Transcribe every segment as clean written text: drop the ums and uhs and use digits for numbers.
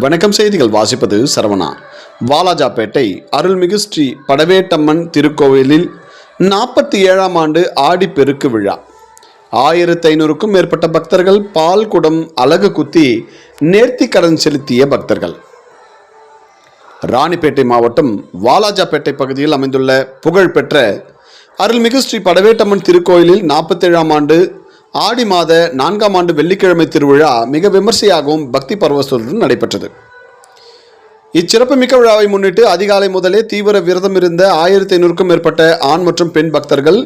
வணக்கம். செய்திகள் வாசிப்பது சரவணா. வாலாஜாபேட்டை அருள்மிகு ஸ்ரீ படவேட்டம்மன் திருக்கோவிலில் 47ஆம் ஆண்டு ஆடிப்பெருக்கு விழா. 1500க்கும் மேற்பட்ட பக்தர்கள் பால் குடம் அலகு குத்தி நேர்த்தி கடன் செலுத்திய பக்தர்கள். ராணிப்பேட்டை மாவட்டம் வாலாஜாபேட்டை பகுதியில் அமைந்துள்ள புகழ்பெற்ற அருள்மிகு ஸ்ரீ படவேட்டம்மன் திருக்கோயிலில் 47ஆம் ஆண்டு ஆடி மாத 4ஆம் ஆண்டு வெள்ளிக்கிழமை திருவிழா மிக விமர்சையாகவும் பக்தி பரவசத்துடன் நடைபெற்றது. இச்சிறப்புமிக்க விழாவை முன்னிட்டு அதிகாலை முதலே தீவிர விரதம் இருந்த 1500க்கும் மேற்பட்ட ஆண் மற்றும் பெண் பக்தர்கள்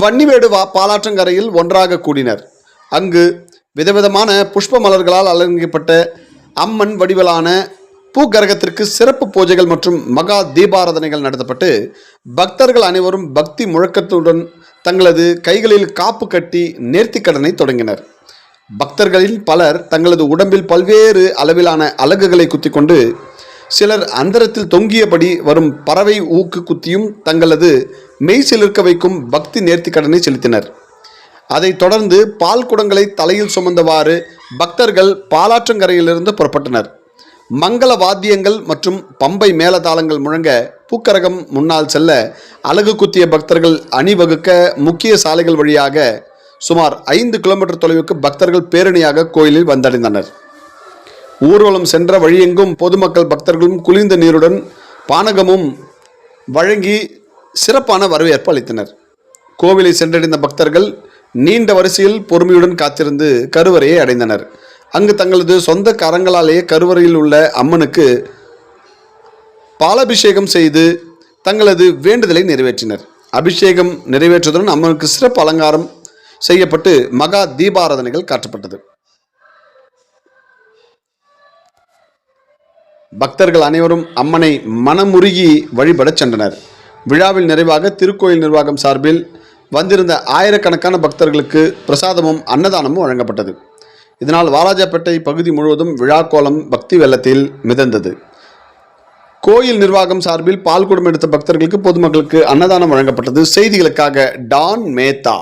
வன்னிவேடு பாலாற்றங்கரையில் ஒன்றாக கூடினர். அங்கு விதவிதமான புஷ்ப மலர்களால் அலங்கரிக்கப்பட்ட அம்மன் வடிவிலான பூகரகத்திற்கு சிறப்பு பூஜைகள் மற்றும் மகா தீபாராதனைகள் நடத்தப்பட்டு பக்தர்கள் அனைவரும் பக்தி முழக்கத்துடன் தங்களது கைகளில் காப்பு கட்டி நேர்த்திக்கடனை தொடங்கினர். பக்தர்களில் பலர் தங்களது உடம்பில் பல்வேறு அளவிலான அலகுகளை குத்திக்கொண்டு, சிலர் அந்தரத்தில் தொங்கியபடி வரும் பறவை ஊக்கு குத்தியும் தங்களது மெய் சிலிர்க்க வைக்கும் பக்தி நேர்த்திக்கடனை செலுத்தினர். அதைத் தொடர்ந்து பால் குடங்களை தலையில் சுமந்தவாறு பக்தர்கள் பாலாற்றங்கரையிலிருந்து புறப்பட்டனர். மங்கள வாத்தியங்கள் மற்றும் பம்பை மேளதாளங்கள் முழங்க பூக்கரகம் முன்னால் செல்ல அலகு குத்திய பக்தர்கள் அணிவகுக்க முக்கிய சாலைகள் வழியாக சுமார் 5 கிலோமீட்டர் தொலைவுக்கு பக்தர்கள் பேரணியாக கோயிலில் வந்தடைந்தனர். ஊர்வலம் சென்ற வழியெங்கும் பொதுமக்கள் பக்தர்களும் குளிர்ந்த நீருடன் பானகமும் வழங்கி சிறப்பான வரவேற்பு அளித்தனர். கோவிலை சென்றடைந்த பக்தர்கள் நீண்ட வரிசையில் பொறுமையுடன் காத்திருந்து கருவறையை அடைந்தனர். அங்கு தங்களது சொந்த கரங்களாலேயே கருவறையில் உள்ள அம்மனுக்கு பாலாபிஷேகம் செய்து தங்களது வேண்டுதலை நிறைவேற்றினர். அபிஷேகம் நிறைவேற்றுவதுடன் அம்மனுக்கு சிறப்பு அலங்காரம் செய்யப்பட்டு மகா தீபாராதனைகள் காட்டப்பட்டது. பக்தர்கள் அனைவரும் அம்மனை மனமுருகி வழிபடச் சென்றனர். விழாவில் நிறைவாக திருக்கோயில் நிர்வாகம் சார்பில் வந்திருந்த ஆயிரக்கணக்கான பக்தர்களுக்கு பிரசாதமும் அன்னதானமும் வழங்கப்பட்டது. இதனால் வாலாஜாபேட்டை பகுதி முழுவதும் விழா கோலம் பக்தி வெள்ளத்தில் மிதந்தது. கோயில் நிர்வாகம் சார்பில் பால் குடம் எடுத்த பக்தர்களுக்கு பொதுமக்களுக்கு அன்னதானம் வழங்கப்பட்டது. செய்திகளுக்காக டான் மேத்தா.